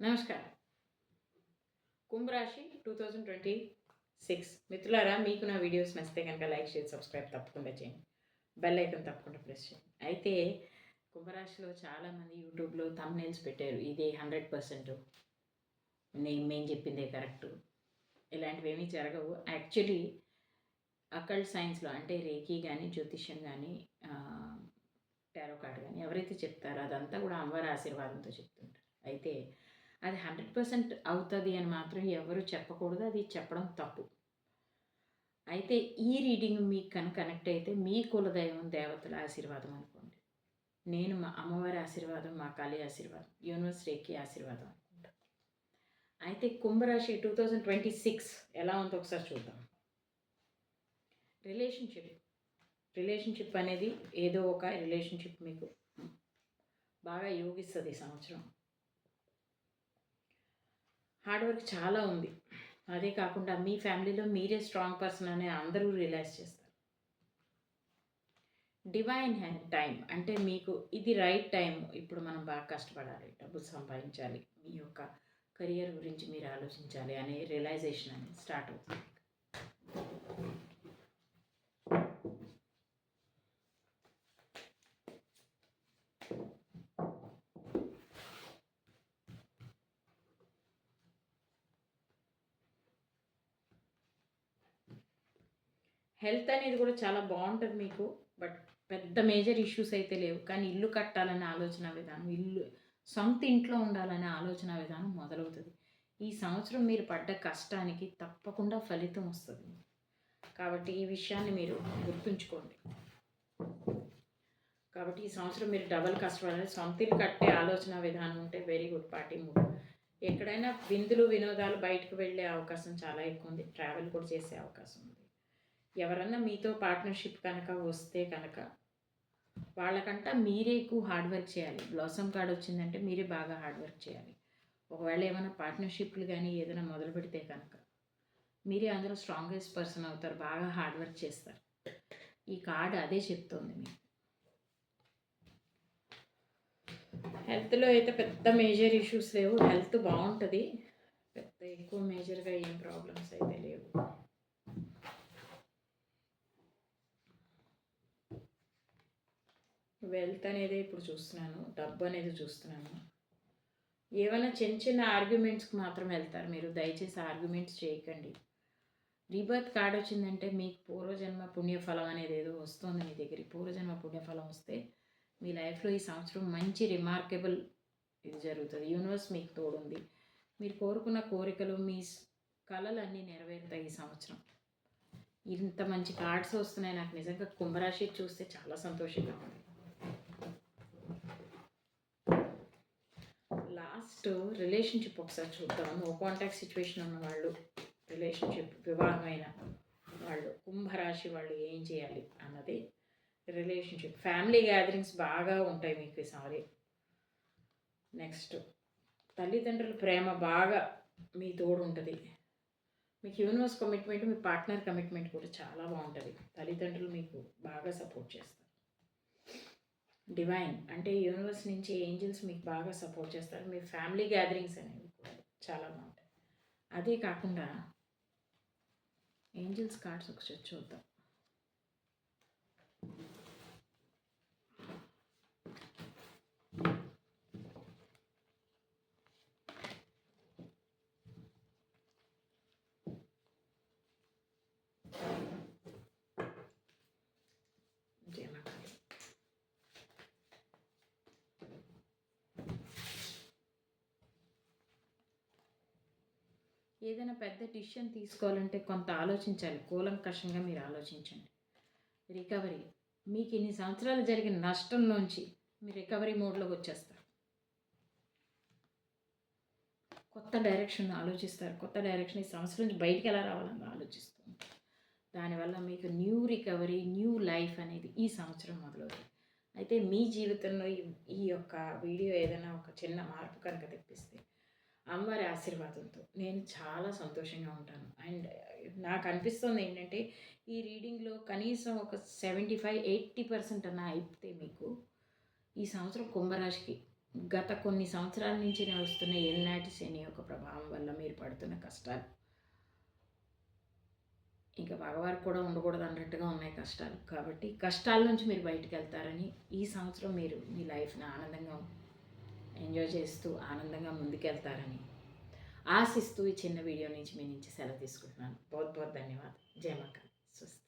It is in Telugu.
నమస్కారం. కుంభరాశి 2026 మిత్రులారా, మీకు నా వీడియోస్ నచ్చితే కనుక లైక్, షేర్, సబ్స్క్రైబ్ తప్పకుండా చేయండి. బెల్ ఐకాన్ తప్పకుండా ప్రెస్ చేయండి. అయితే కుంభరాశిలో చాలామంది యూట్యూబ్లో థంబ్నెయిల్స్ పెట్టారు. ఇదే 100% మేము చెప్పిందే కరెక్టు. ఇలాంటివి ఏమీ జరగవు. యాక్చువల్లీ అకల్ట్ సైన్స్లో అంటే రేఖీ కానీ, జ్యోతిష్యం కానీ, టారో కార్డ్ కానీ ఎవరైతే చెప్తారో అదంతా కూడా అమ్మవారి ఆశీర్వాదంతో చెప్తుంటారు. అయితే అది 100% అవుతుంది అని మాత్రం ఎవరు చెప్పకూడదు. అది చెప్పడం తప్పు. అయితే ఈ రీడింగ్ మీకు కనెక్ట్ అయితే మీ కులదైవం దేవతల ఆశీర్వాదం అనుకోండి. నేను మా అమ్మవారి ఆశీర్వాదం, మా కాళీ ఆశీర్వాదం, యూనివర్స్ రేఖీ ఆశీర్వాదం అనుకుంటా. అయితే కుంభరాశి 2026 ఎలా ఉందో ఒకసారి చూద్దాం. రిలేషన్షిప్ అనేది ఏదో ఒక రిలేషన్షిప్ మీకు బాగా యోగిస్తుంది ఈ సంవత్సరం. హార్డ్ వర్క్ చాలా ఉంది. అదే కాకుండా మీ ఫ్యామిలీలో మీరే స్ట్రాంగ్ పర్సన్ అని అందరూ రియలైజ్ చేస్తారు. డివైన్ టైం అంటే మీకు ఇది రైట్ టైం. ఇప్పుడు మనం బాగా కష్టపడాలి, డబ్బులు సంపాదించాలి, మీ యొక్క కెరియర్ గురించి మీరు ఆలోచించాలి అనే రియలైజేషన్ అనేది స్టార్ట్ అవుతుంది. హెల్త్ అనేది కూడా చాలా బాగుంటుంది మీకు. బట్ పెద్ద మేజర్ ఇష్యూస్ అయితే లేవు. కానీ ఇల్లు కట్టాలనే ఆలోచన విధానం, సొంత ఇంట్లో ఉండాలనే ఆలోచన విధానం మొదలవుతుంది. ఈ సంవత్సరం మీరు పడ్డ కష్టానికి తప్పకుండా ఫలితం వస్తుంది. కాబట్టి ఈ విషయాన్ని మీరు గుర్తుంచుకోండి. కాబట్టి ఈ సంవత్సరం మీరు డబల్ కష్టపడాలి. సొంత ఇల్లు కట్టే ఆలోచన విధానం ఉంటే వెరీ గుడ్. పార్టీ మూడు. ఎక్కడైనా విందులు వినోదాలు బయటకు వెళ్ళే అవకాశం చాలా ఎక్కువ ఉంది. ట్రావెల్ కూడా చేసే అవకాశం ఉంది. ఎవరన్నా మీతో పార్ట్నర్షిప్ కనుక వస్తే కనుక వాళ్ళకంట మీరే ఎక్కువ హార్డ్ వర్క్ చేయాలి. బ్లాసమ్ కార్డ్ వచ్చిందంటే మీరే బాగా హార్డ్ వర్క్ చేయాలి. ఒకవేళ ఏమైనా పార్ట్నర్షిప్లు కానీ ఏదైనా మొదలు పెడితే కనుక మీరే అందులో స్ట్రాంగెస్ట్ పర్సన్ అవుతారు. బాగా హార్డ్ వర్క్ చేస్తారు. ఈ కార్డు అదే చెప్తోంది మీకు. హెల్త్లో అయితే పెద్ద మేజర్ ఇష్యూస్ లేవు. హెల్త్ బాగుంటుంది. పెద్ద ఎక్కువ మేజర్గా ఏం ప్రాబ్లమ్స్ అయితే లేవు. వెల్త్ అనేది ఇప్పుడు చూస్తున్నాను, డబ్బు అనేది చూస్తున్నాను. ఏమైనా చిన్న చిన్న ఆర్గ్యుమెంట్స్కి మాత్రం వెళ్తారు మీరు. దయచేసి ఆర్గ్యుమెంట్స్ చేయకండి. రీబర్త్ కార్డ్ వచ్చిందంటే మీకు పూర్వజన్మ పుణ్యఫలం అనేది ఏదో వస్తుంది మీ దగ్గరికి. పూర్వజన్మ పుణ్యఫలం వస్తే మీ లైఫ్లో ఈ సంవత్సరం మంచి రిమార్కబుల్ ఇది జరుగుతుంది. యూనివర్స్ మీకు తోడుంది. మీరు కోరుకున్న కోరికలు, మీ కళలన్నీ నెరవేరుతాయి ఈ సంవత్సరం. ఇంత మంచి కార్డ్స్ వస్తున్నాయి. నాకు నిజంగా కుంభరాశి చూస్తే చాలా సంతోషంగా ఉంది. లాస్ట్ రిలేషన్షిప్ ఒకసారి చూద్దాం. నో కాంటాక్ట్ సిచ్యువేషన్ ఉన్న వాళ్ళు, రిలేషన్షిప్ వివాహమైన వాళ్ళు, కుంభరాశి వాళ్ళు ఏం చేయాలి అన్నది. రిలేషన్షిప్, ఫ్యామిలీ గ్యాదరింగ్స్ బాగా ఉంటాయి మీకు ఈసారి. నెక్స్ట్ తల్లిదండ్రుల ప్రేమ బాగా మీ తోడు ఉంటుంది. మీకు యూనివర్స్ కమిట్మెంట్, మీ పార్ట్నర్ కమిట్మెంట్ కూడా చాలా బాగుంటుంది. తల్లిదండ్రులు మీకు బాగా సపోర్ట్ చేస్తారు. డివైన్ అంటే యూనివర్స్ నుంచి ఏంజిల్స్ మీకు బాగా సపోర్ట్ చేస్తారు. మీ ఫ్యామిలీ గ్యాదరింగ్స్ అనేవి కూడా చాలా బాగుంటాయి. అదే కాకుండా ఏంజిల్స్ కార్డ్స్ ఒకసారి చూద్దాం. ఏదైనా పెద్ద డిసిషన్ తీసుకోవాలంటే కొంత ఆలోచించాలి. కూలంకషంగా మీరు ఆలోచించండి. రికవరీ, మీకు ఇన్ని సంవత్సరాలు జరిగిన నష్టం నుంచి మీరు రికవరీ మోడ్లోకి వచ్చేస్తారు. కొత్త డైరెక్షన్ ఆలోచిస్తారు. కొత్త డైరెక్షన్ ఈ సంవత్సరం నుంచి బయటికి ఎలా రావాలని ఆలోచిస్తుంది. దానివల్ల మీకు న్యూ రికవరీ, న్యూ లైఫ్ అనేది ఈ సంవత్సరం మొదలవుతుంది. అయితే మీ జీవితంలో ఈ యొక్క వీడియో ఏదైనా ఒక చిన్న మార్పు కనుక తెప్పిస్తే అమ్మవారి ఆశీర్వాదంతో నేను చాలా సంతోషంగా ఉంటాను. అండ్ నాకు అనిపిస్తుంది ఏంటంటే ఈ రీడింగ్లో కనీసం ఒక 75-80% అన్న అయితే మీకు ఈ సంవత్సరం కుంభరాశికి గత కొన్ని సంవత్సరాల నుంచి వస్తున్న ఏలినాటి శని యొక్క ప్రభావం వల్ల మీరు పడుతున్న కష్టాలు ఇంకా మగవారికి కూడా ఉండకూడదు అన్నట్టుగా ఉన్నాయి కష్టాలు. కాబట్టి కష్టాల నుంచి మీరు బయటకు వెళ్తారని, ఈ సంవత్సరం మీరు మీ లైఫ్ని ఆనందంగా ఎంజాయ్ చేస్తూ ఆనందంగా ముందుకెళ్తారని ఆశిస్తూ ఈ చిన్న వీడియో నుంచి మీ నుంచి సెలవు తీసుకుంటున్నాను. बहुत बहुत धन्यवाद. जय माता दी.